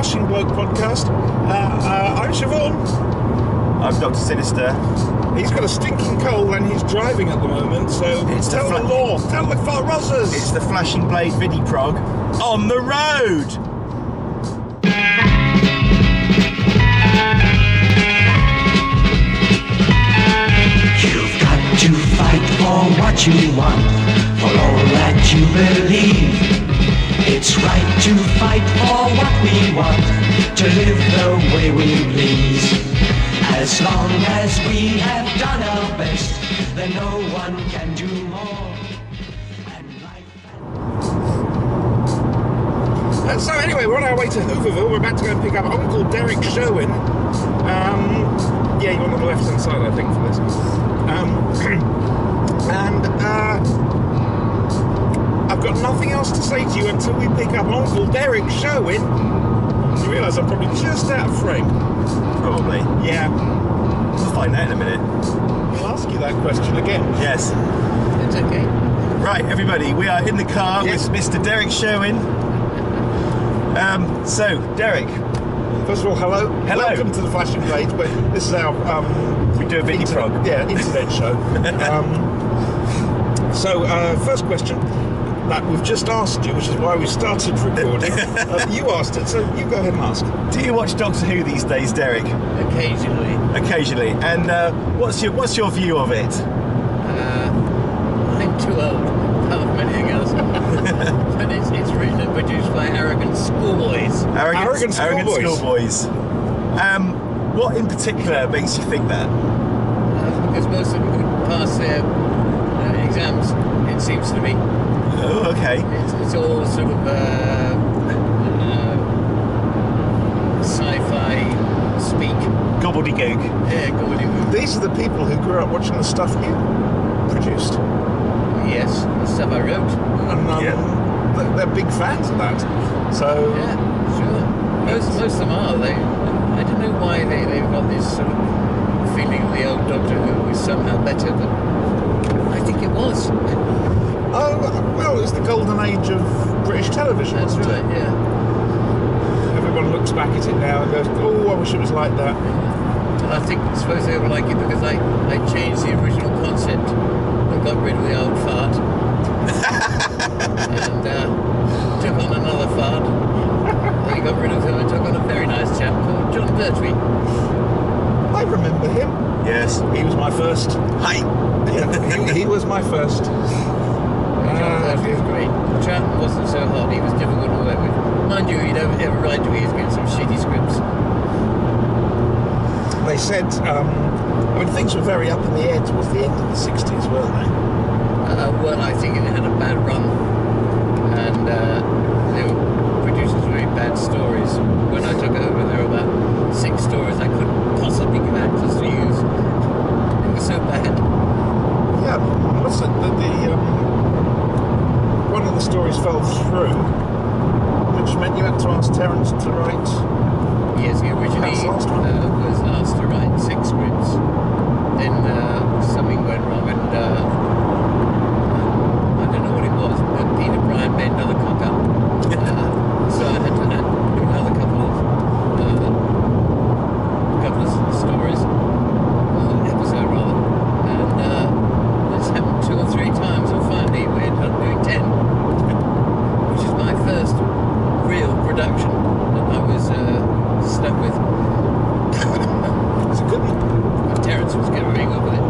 Flashing Bloke podcast. I'm Siobhan. I'm Dr. Sinister. He's got a stinking cold and he's driving at the moment, so tell the law, tell the Rozzers. It's the Flashing Blade VidiProg on the road. You've got to fight for what you want, for all that you believe. It's right to fight for what we want, to live the way we please. As long as we have done our best, then no one can do more. And so anyway, we're on our way to Whooverville. We're about to go and pick up Uncle Derrick Sherwin. Yeah, you're on the left-hand side, I think, for this. I've got nothing else to say to you until we pick up Uncle Derrick Sherwin. You realise I'm probably just out of frame. Probably. Yeah. We'll find out in a minute. I'll ask you that question again. Yes. It's okay. Right, everybody, we are in the car with Mr. Derrick Sherwin. So, Derrick. First of all, hello. Hello. Welcome to the Flashing Blade. But this is our we do a VidiProg. Internet show. First question that we've just asked you, which is why we started recording. You asked it, so you go ahead and ask. Do you watch Doctor Who these days, Derrick? Occasionally. Occasionally. And what's your view of it? I'm too old, apart from anything else. But it's written and produced by arrogant schoolboys. Arrogant schoolboys. What in particular makes you think that? Because most of them could pass their exams, it seems to me. Oh, okay. It's all sort of sci-fi speak. Gobbledygook. Yeah, gobbledygook. These are the people who grew up watching the stuff you produced. Yes, the stuff I wrote. And they're big fans of that. So yeah, sure. Most of them are. I don't know why they've got this sort of feeling of the old Doctor Who was somehow better, but I think it was. Oh, well, it's the golden age of British television, That's wasn't right, it? yeah. Everyone looks back at it now and goes, oh, I wish it was like that. And I suppose they would like it because I changed the original concept. I got rid of the old fart. And took on another fart. I got rid of him and took on a very nice chap called John Pertwee. I remember him. Yes. He was my first. Hi. Yeah, he was my first. John Pertwee was great. Troughton wasn't so hot. He was difficult to work with. Mind you, he'd ever right to his get some shitty scripts. They said, things were very up in the air towards the end of the 60s, weren't they? Well, I think it had a bad run, and they were producing very bad stories. When I took over, there were about 6 stories I couldn't possibly give actors to use. It was so bad. Yeah, what's it? One of the stories fell through, which meant you had to ask Terence to write. Yes, he originally was asked to write 6 scripts. Then something went wrong, and I don't know what it was. Peter Bryan made another cock up, so I had to do another couple of stories, episode rather, and this happened 2 or 3 times, and finally we ended up doing 10, which is my first real production that I was stuck with. It's a good one. Terence was getting up with it.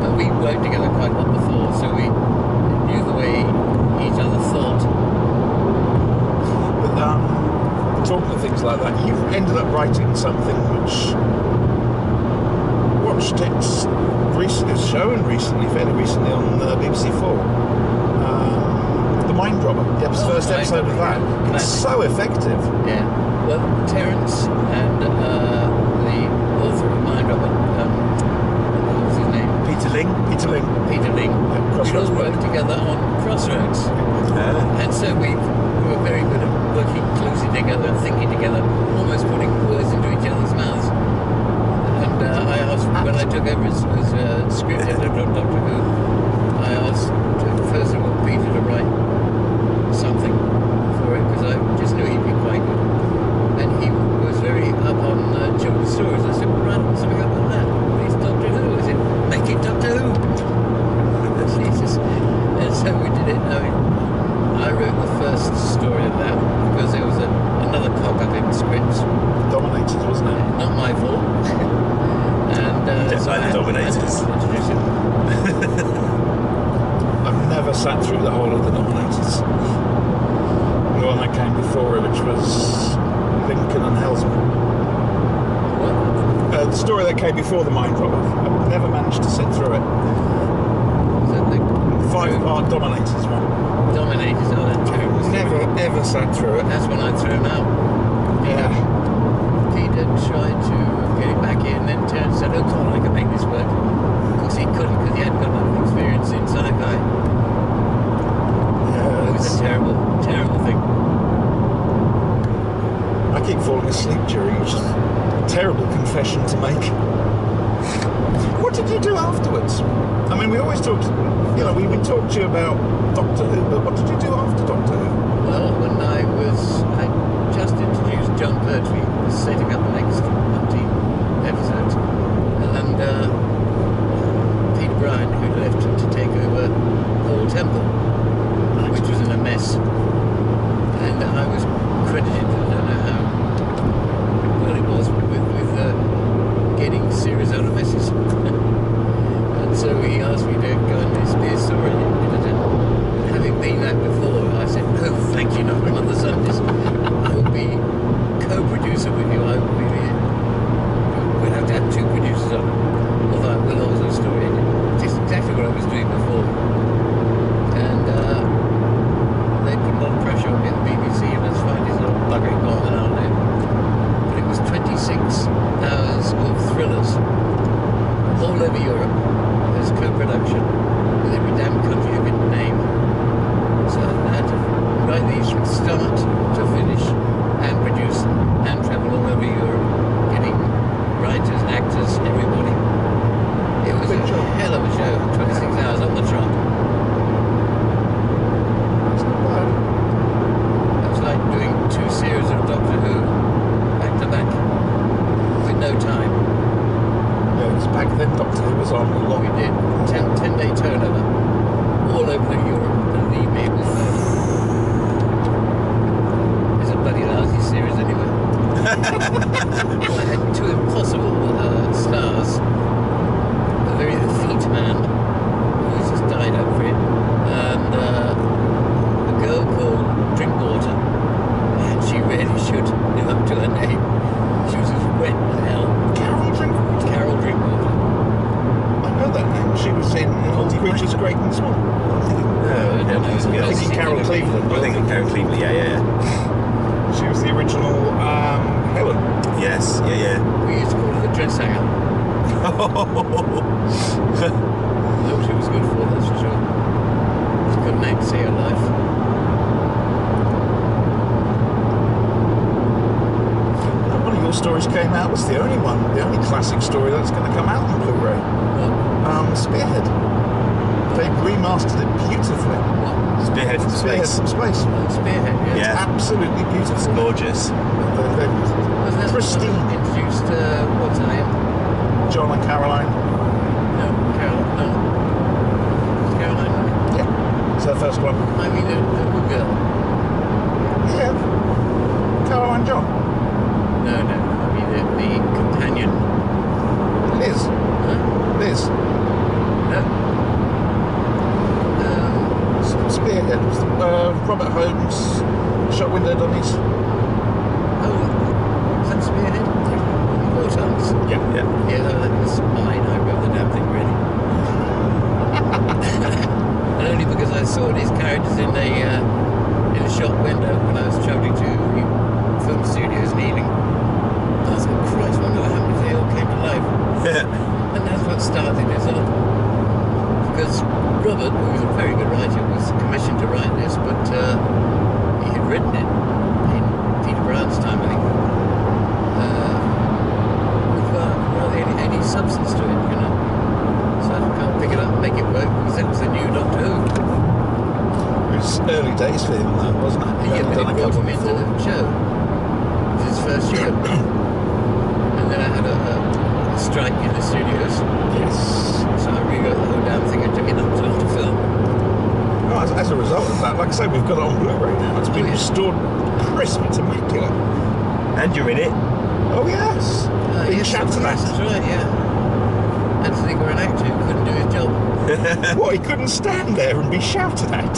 But we worked together quite a lot before, so we knew the way each other thought. But talking of things like that, you ended up writing something which watched its shown fairly recently on BBC 4. The Mind Robber, the first episode of that. It's so effective. Yeah. Well, Terence and the author of Mind Robber, what was his name? Peter Ling. We all worked together on Crossroads. And so we were very good at working closely together and thinking together, almost putting words into each other's mouths. And I asked, when I took over as script editor of Doctor Who, I asked first of all Peter to write something for it, because I just knew he'd be quite good. And he sat through the whole of the Dominators. The one that came before it, which was Lincoln and Hellsman. What? The story that came before the Mind Robber. I've never managed to sit through it. Is that the 5-part Dominators one. Dominators? Oh, that terrible. Never ever sat through it. That's when I threw him out. Yeah. Peter tried to get it back in, then turned and said, "Oh, come on, I can make this work." Of course, he couldn't because he hadn't got enough experience in sci-fi. Yeah, It was a terrible, terrible thing. I keep falling asleep during, which is a terrible confession to make. What did you do afterwards? I mean, we always talked, we talked to you about Doctor Who, but what did you do after Doctor Who? Well, when I just introduced John Pertwee, was setting up the next 15 episodes, and Peter Bryan, who left to take over Hall Temple, which was in a mess, and I was credited, I don't know how well it was, with getting series out of messes. And so he asked me to go and be a story editor. Having been that before, I said, "No, thank you, not on other Sundays. I will be co-producer with you. I will be we'll have to have 2 producers on. Although I will also story edit. Just exactly what I was doing before. And they put a lot of pressure on me at the BBC, and that's fine. It's not buggering on and on there. But it was 26 hours of thrillers all over Europe as co-production with every damn country you can name. So I had to write these from start to finish and produce them and travel all over Europe, getting writers, actors, everybody. It was a hell of a show, 26 hours on the trot. It's not bad. It was like doing 2 series of Doctor Who back to back with no time. Yeah, because back then Doctor Who was on a lot. We did 10-day turnover all over Europe. Believe me, it was it's a bloody lousy series anyway. Well, I had 2 impossible stars. A very effete man who just died over it, and a girl called Drinkwater, and she really should live up to her name. She was as wet as hell. Carol Drinkwater. Carol Drinkwater. I know that name. She was in All Creatures Great and Small. I I'm thinking Carol Cleveland. I think Carol Cleveland, yeah. She was the original Helen. Yes, yeah. We used to call her the dress hanger. Look, she was good for, that's for sure. It's a good name to see her life. One of your stories came out was the only classic story that's going to come out on Blu-ray. What? Spearhead. They remastered it beautifully. What? Spearhead from Spearhead space. from space. Spearhead, yeah. Yeah. Absolutely beautiful. Gorgeous. They're Wasn't that pristine. introduced, what's her name? John and Caroline. No, Carol, no. It's Caroline, wasn't it? Yeah. It's her first one. I mean, the good girl. Yeah. Caroline John. No, I mean the companion. Liz. Huh? Liz. No. Spearhead. Robert Holmes. Shot window dummies. Oh, is that Spearhead? Four times. Yeah. Yeah, that was mine. I wrote the damn thing really. And only because I saw these characters in a shop window when I was travelling to film studios in Ealing. I was like, Christ, I wonder how many they all came to life. And that's what started this all. Because Robert, who was a very good writer, was commissioned to write this, but he had written it in Peter Brown's time, I think. Without any substance to it, you know. So I can't pick it up and make it work because that was the new Doctor Who. It was early days for him, though, wasn't it? He Yeah, hadn't but done it a brought couple him into before. the show. It was his first year. And then I had a strike in the studios. Yes. So I rewrote the whole damn thing and took it up to film. Oh, as a result of that, like I say, we've got it on Blu-ray now. It's been yeah. restored crisp. It's immaculate. And you're in it. Oh, yes. Big Yes, chapter that's right, yeah. And to think we're an actor who couldn't do his job. What, he couldn't stand there and be shouted at?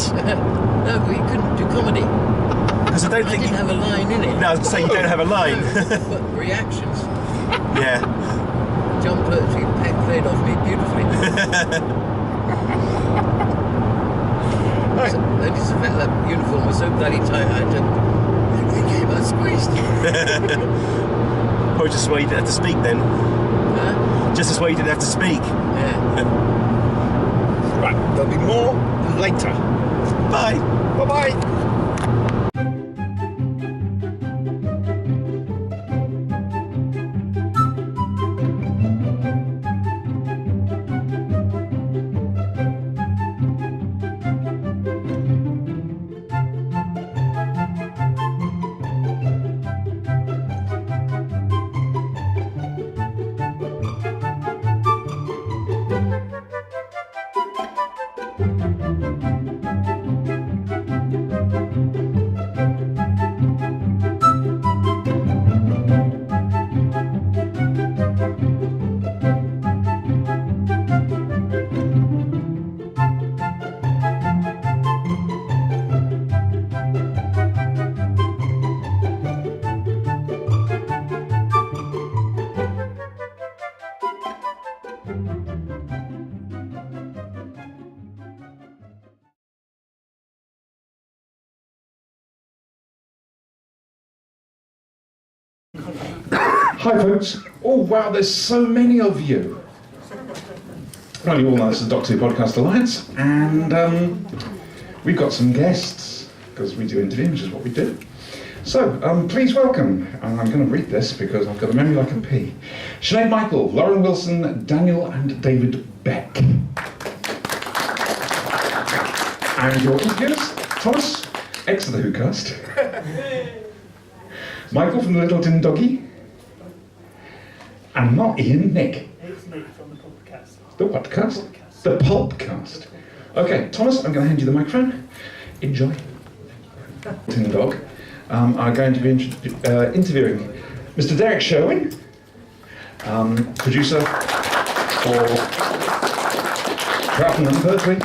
No, we couldn't do comedy. Because I don't I think didn't have a line in it. No, I was going to say you don't have a line. But reactions. Yeah. John Pertwee played off me beautifully. Right. So, only the fact that uniform was so bloody tight, I had to. It came out squeezed. Probably just why you didn't have to speak then. Just as why you didn't have to speak. Yeah. Right, there'll be more later. Bye. Bye-bye. Hi folks. Oh wow, there's so many of you. Well, you all know this is Doctor Who Podcast Alliance, and we've got some guests, because we do interview, which is what we do. So, please welcome, and I'm going to read this because I've got a memory like a pea. Sinead Michael, Lauren Wilson, Daniel and David Beck. And your interviewers, Thomas, ex of the Who cast. Michael from the Little Tin Doggy. And not Ian, Nick. It's me from the podcast. The what cast? The Pulpcast. Okay, Thomas, I'm going to hand you the microphone. Enjoy. Tin Dog. I'm going to be interviewing Mr. Derrick Sherwin, producer for Troughton and Pertwee,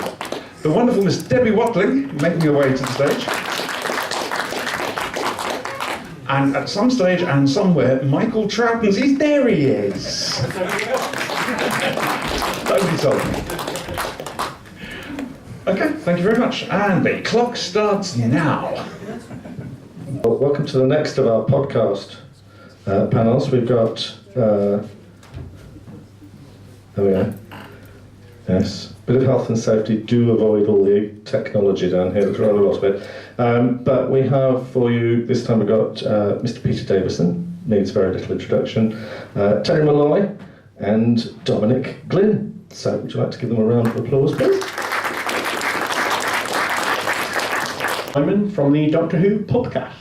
the wonderful Miss Debbie Watling, making her way to the stage. And at some stage and somewhere, Michael Troughton's, there he is. Don't be told. Okay, thank you very much. And the clock starts now. Well, welcome to the next of our podcast panels. We've got, there we go. Yes, bit of health and safety. Do avoid all the technology down here. There's rather a lot of it. But we have for you, this time we've got Mr. Peter Davison, needs very little introduction, Terry Malloy, and Dominic Glynn. So would you like to give them a round of applause, please? Simon from the Doctor Who podcast.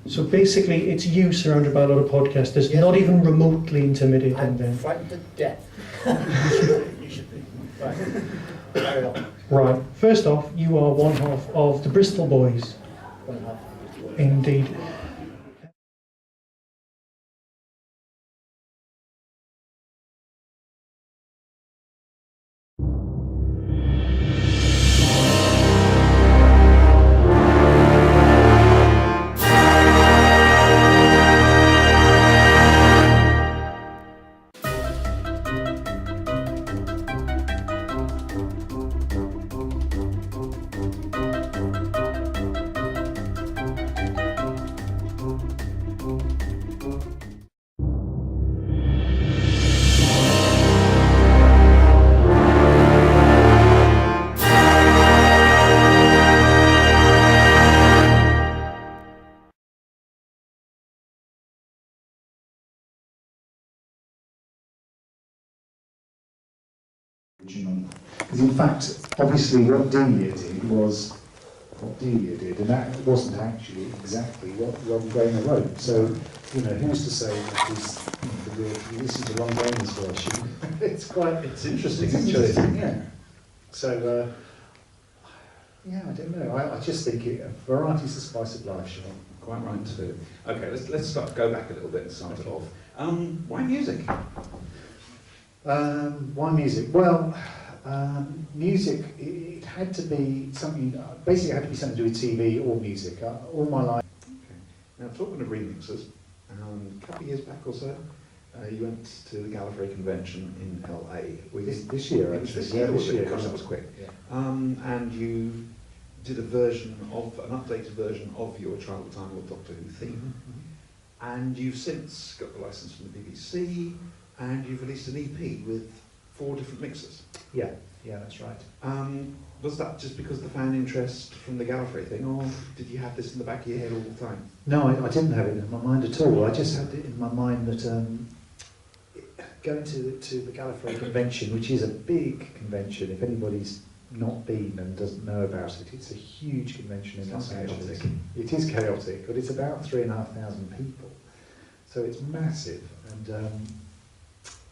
So basically, it's you surrounded by a lot of podcasters, not even remotely intimidating them. I'm frightened to death. You should be. Right. Carry on. Right. First off, you are one half of the Bristol Boys. One half. Indeed. Because in fact, obviously what Delia did was what Delia did, and that wasn't actually exactly what Ron Grainer wrote. So, you know, who's to say that if you listen to Ron Grainer's version, It's interesting. it's interesting, yeah. So, yeah, I don't know. I just think variety's the spice of life, Sean. Quite right too. Okay, let's go back a little bit and start it off. Why music? Why music? Well, music, it had to be something, basically it had to be something to do with TV or music. All my life. Okay. Now, talking of remixes, a couple of years back or so, you went to the Gallifrey convention in LA. This year, actually. This year, this year. Gosh, that was quick. Yeah. And you did an updated version of your Child of Time Lord Doctor Who theme. Mm-hmm. And you've since got the license from the BBC, and you've released an EP with 4 different mixes. Yeah, that's right. Was that just because of the fan interest from the Gallifrey thing, or did you have this in the back of your head all the time? No, I didn't have it in my mind at all. I just had it in my mind that going to the Gallifrey convention, which is a big convention, if anybody's not been and doesn't know about it, it's a huge convention in Los Angeles. It is chaotic, but it's about 3,500 people. So it's massive, and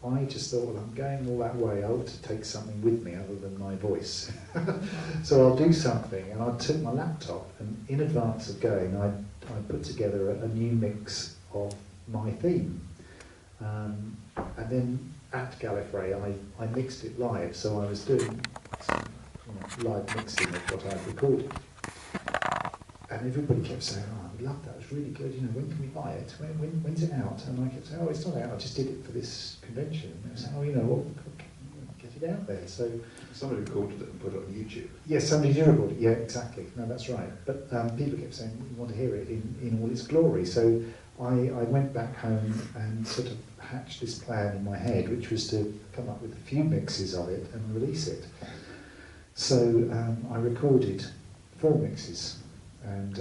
I just thought, well, I'm going all that way, I ought to take something with me other than my voice. So I'll do something, and I took my laptop, and in advance of going, I put together a new mix of my theme. And then at Gallifrey, I mixed it live, so I was doing live mixing of what I'd recorded. And everybody kept saying, oh, I love that, it's really good, when can we buy it? When's it out? And I kept saying, oh, it's not out, I just did it for this convention. And they were saying, oh, get it out there. So somebody recorded it and put it on YouTube. Yes, somebody did record it, yeah, exactly. No, that's right. But people kept saying, we want to hear it in all its glory. So I went back home and sort of hatched this plan in my head, which was to come up with a few mixes of it and release it. So I recorded 4 mixes and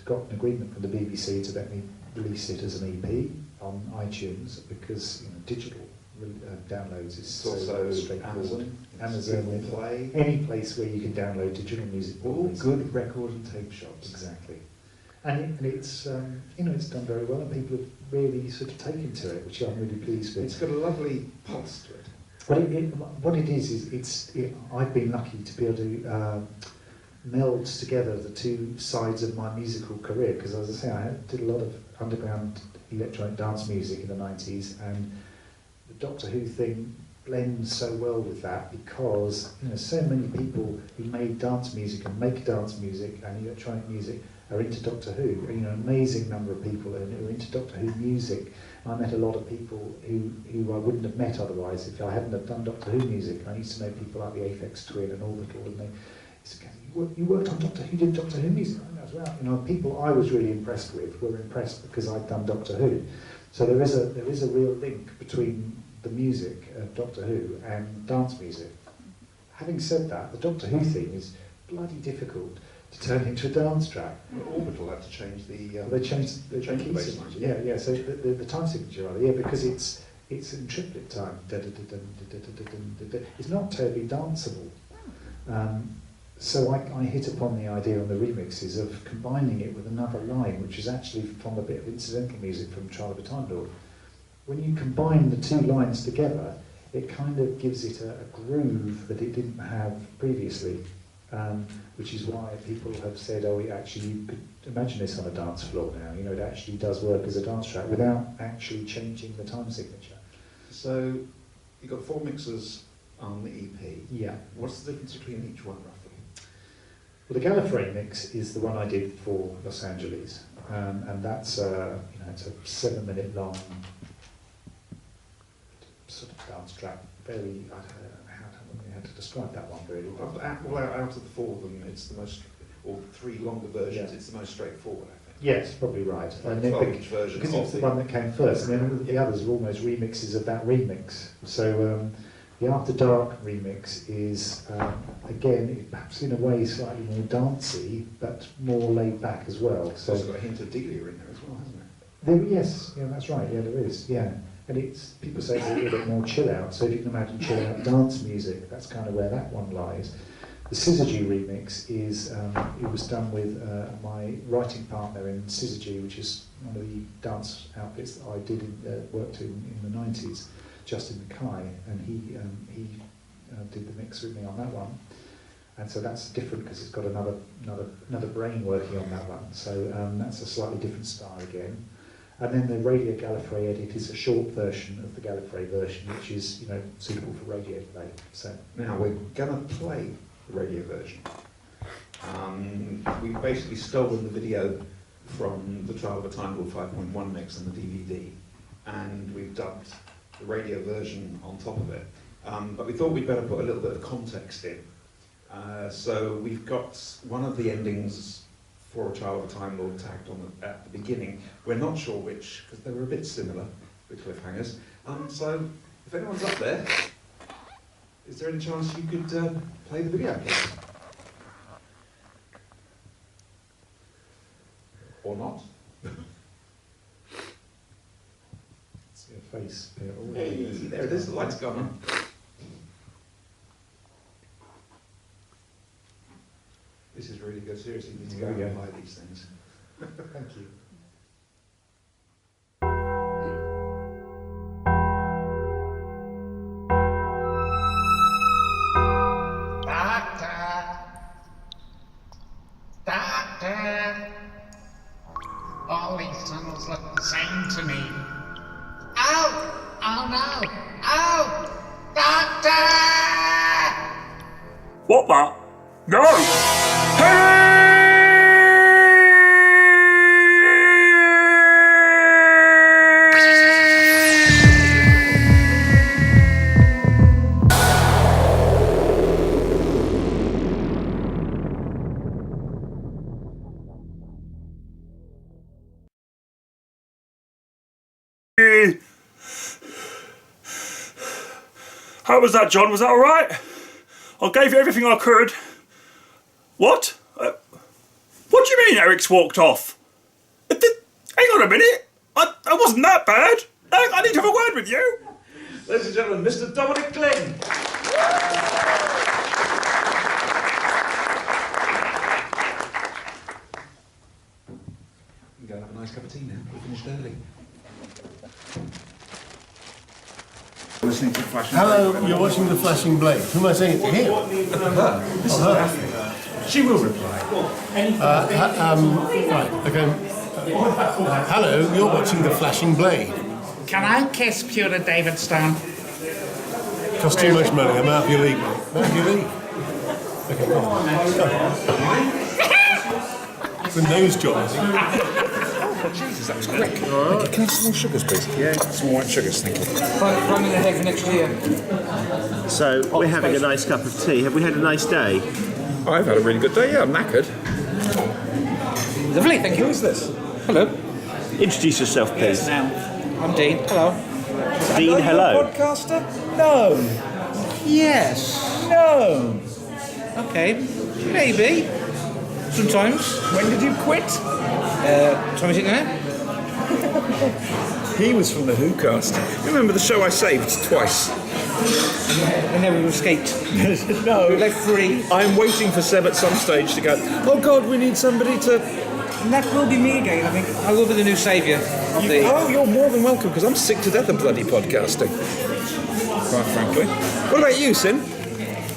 got an agreement from the BBC to let me release it as an EP on iTunes, because digital downloads is so straightforward. Amazon Play, any place where you can download digital music. All good record and tape shops. Exactly. And it's it's done very well, and people have really sort of taken to it, which I'm really pleased with. It's got a lovely pulse to it. Well, what it is I've been lucky to be able to meld together the 2 sides of my musical career, because as I say, I did a lot of underground electronic dance music in the 90s, and the Doctor Who thing blends so well with that, because so many people who made dance music and make dance music and electronic music are into Doctor Who. An amazing number of people who are into Doctor Who music. I met a lot of people who I wouldn't have met otherwise if I hadn't have done Doctor Who music. I used to know people like the Aphex Twin and Orbital, and they said, you worked on Doctor Who, did Doctor Who music? I know as well. People I was really impressed with were impressed because I'd done Doctor Who. So there is a real link between the music of Doctor Who and dance music. Having said that, the Doctor Who theme is bloody difficult to turn into a dance track. Well, Orbital had to change the... they changed the key signature. Yeah. So the time signature, rather, because it's in triplet time. It's not terribly danceable. So I hit upon the idea on the remixes of combining it with another line, which is actually from a bit of incidental music from Child of a Time Lord. When you combine the 2 lines together, it kind of gives it a groove that it didn't have previously, which is why people have said, oh, you could imagine this on a dance floor now. It actually does work as a dance track without actually changing the time signature. So you've got 4 mixes on the EP. Yeah. What's the difference between each one, roughly? Well, the Gallifrey mix is the one I did for Los Angeles, and that's it's a 7-minute long sort of dance track. Very, I don't know how to describe that one really. Well, out of the 4 of them, it's the most, or 3 longer versions, it's the most straightforward, I think. Yes, probably right. And then version because it's the one that came first, and then the others are almost remixes of that remix. So the After Dark remix is, again, perhaps in a way slightly more dancey, but more laid back as well. It's also got a hint of Delia in there as well, hasn't it? Yes, that's right, there is, And people say it's a little bit more chill out, so if you can imagine chill out dance music, that's kind of where that one lies. The Syzygy remix is, it was done with my writing partner in Syzygy, which is one of the dance outfits that I worked in the 90s, Justin Mackay, and he did the mix with me on that one. And so that's different because it's got another brain working on that one. So that's a slightly different style again. And then the Radio Gallifrey edit is a short version of the Gallifrey version, which is, you know, suitable for radio play. So now we're going to play the radio version. We've basically stolen the video from the Trial of a Time Lord 5.1 mix and the DVD, and we've dubbed the radio version on top of it. But we thought we'd better put a little bit of context in. So we've got one of the endings for a Trial of a Time Lord tagged on at the beginning. We're not sure which, because they were a bit similar, the cliffhangers. So if anyone's up there, is there any chance you could play the video, please? Or not? see a face. Hey, there it is, the light's gone on. This is really good, seriously, you need to go and apply these things. Thank you. Doctor, all these tunnels look the same to me. Oh! Oh no! Oh! Doctor! What the? No! How was that, John? Was that all right? I gave you everything I could. What? What do you mean Eric's walked off? Hang on a minute. I wasn't that bad. I need to have a word with you. Ladies and gentlemen, Mr. Dominic Glynn. You can go and have a nice cup of tea now. We finished early. Listening to Flashing Hello, Blade. you're watching The Flashing Blade. Who am I saying it to? Him? Her. She will reply. Right, okay. Hello, you're watching The Flashing Blade. Can I kiss Pura Davidson? Costs too much money, I'm out of your league, mate. Out of your league. Okay, come on. It's a nose job, is it? Jesus, that was quick. Right. Can I have some more sugars, please? Yeah, some more white sugars, thank you. Planning ahead for next year. So, we're having a nice cup of tea. Have we had a nice day? I've had a really good day, yeah, I'm knackered. Lovely, thank you. Who is this? Hello. Introduce yourself, please. Yes, now. I'm Dean. Hello. Dean, hello. Podcaster? No. Yes. No. Okay. Maybe. Sometimes. When did you quit? Time is it now? He was from the Who cast. Remember the show I saved twice? And then we escaped. No. We left free. I'm waiting for Seb at some stage to go, oh God, we need somebody to... And that will be me again, I think. I will be the new saviour of the... Oh, you're more than welcome, because I'm sick to death of bloody podcasting. Quite frankly. What about you, Sin?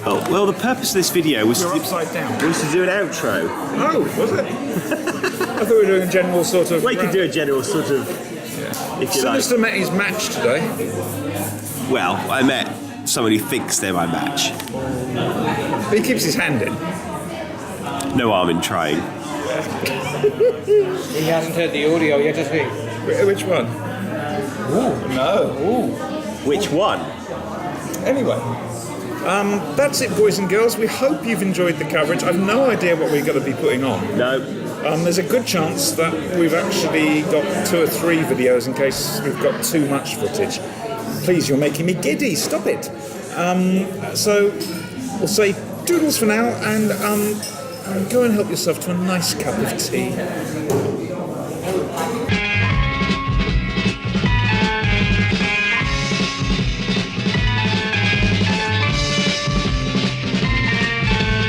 Oh, well, the purpose of this video was You're upside down. was to do an outro. Oh, was it? I thought we were doing a general sort of... We could do a general sort of, if you like. Sinister met his match today. Well, I met someone who thinks they're my match. He keeps his hand in. No harm in trying. He hasn't heard the audio yet, has he? Which one? Ooh. No. Ooh. Which one? Anyway, that's it, boys and girls. We hope you've enjoyed the coverage. I've no idea what we're going to be putting on. No. There's a good chance that we've actually got 2 or 3 videos in case we've got too much footage. Please, you're making me giddy. Stop it. So we'll say doodles for now, and go and help yourself to a nice cup of tea.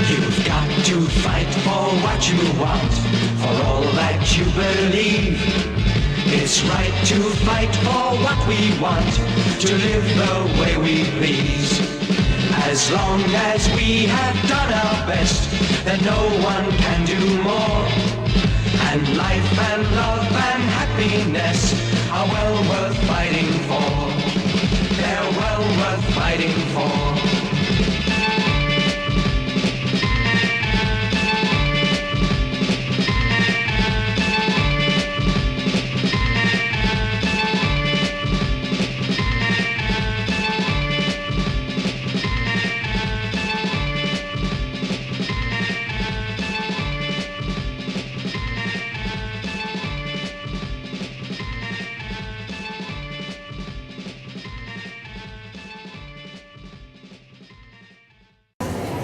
You've got to fight for what you want, for all that you believe. It's right to fight for what we want, to live the way we please. As long as we have done our best, then no one can do more. And life and love and happiness happiness are well worth fighting for. They're well worth fighting for.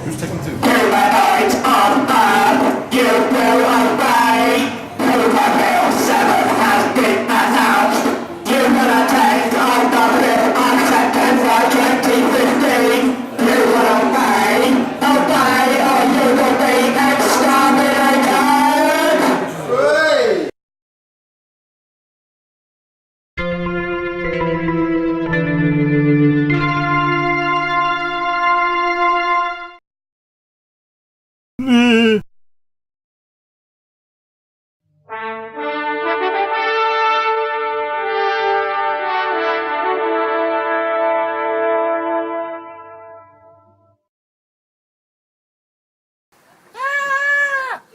Who's taking two? Humanoids on Earth, you will obey. Whooverville VII has been announced. You will attend on the 5th of September 2015. You will obey. Obey or you will be exterminated.